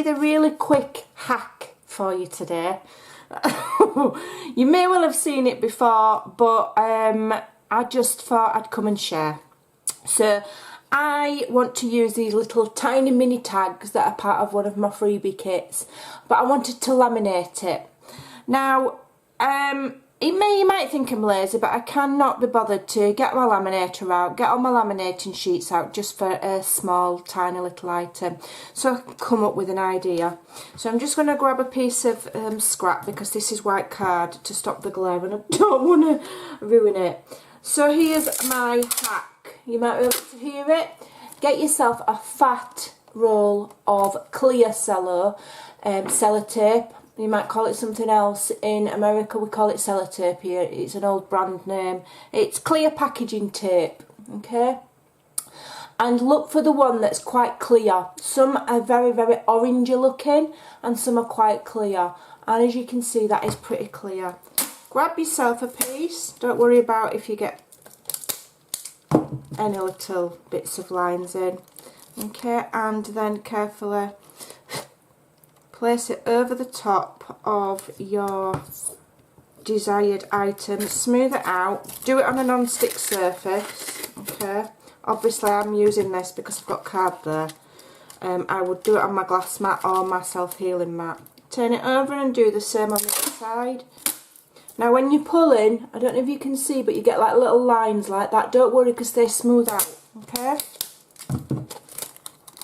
a really quick hack for you today. You may well have seen it before, but I just thought I'd come and share. So I want to use these little tiny mini tags that are part of one of my freebie kits, but I wanted to laminate it. Now, you might think I'm lazy, but I cannot be bothered to get my laminator out, get all my laminating sheets out just for a small, tiny little item. So I can come up with an idea. So I'm just going to grab a piece of scrap, because this is white card, to stop the glare, and I don't want to ruin it. So here's my hack. You might be able to hear it. Get yourself a fat roll of clear sellotape. You might call it something else. In America we call it sellotape here. It's an old brand name. It's clear packaging tape, okay? And look for the one that's quite clear. Some are very, very orangey looking, and some are quite clear. And as you can see, that is pretty clear. Grab yourself a piece. Don't worry about if you get any little bits of lines in. Okay, and then carefully place it over the top of your desired item. Smooth it out. Do it on a non-stick surface. Okay. Obviously I'm using this because I've got card there. I would do it on my glass mat or my self-healing mat. Turn it over and do the same on the other side. Now when you're pulling, I don't know if you can see, but you get like little lines like that. Don't worry, because they smooth out, okay?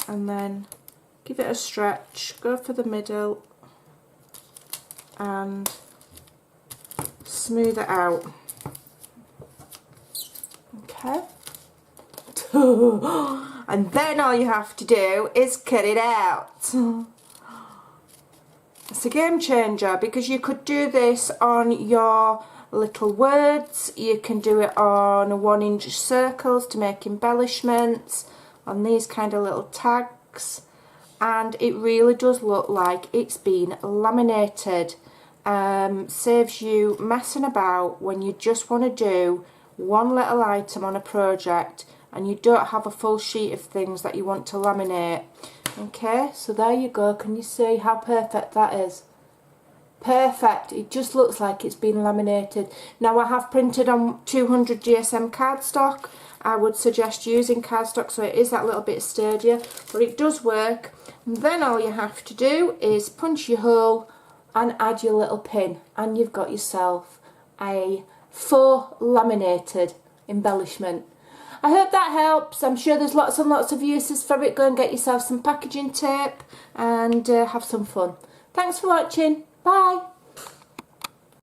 And then give it a stretch, go for the middle and smooth it out. Okay. And then all you have to do is cut it out. It's a game changer, because you could do this on your little words, you can do it on 1-inch circles to make embellishments, on these kind of little tags, and it really does look like it's been laminated. Saves you messing about when you just want to do one little item on a project and you don't have a full sheet of things that you want to laminate. Okay, so there you go. Can you see how perfect that is? Perfect. It just looks like it's been laminated. Now I have printed on 200 GSM cardstock. I would suggest using cardstock so it is that little bit sturdier, but it does work. And then all you have to do is punch your hole and add your little pin, and you've got yourself a faux laminated embellishment. I hope that helps. I'm sure there's lots and lots of uses for it. Go and get yourself some packaging tape and have some fun. Thanks for watching. Bye.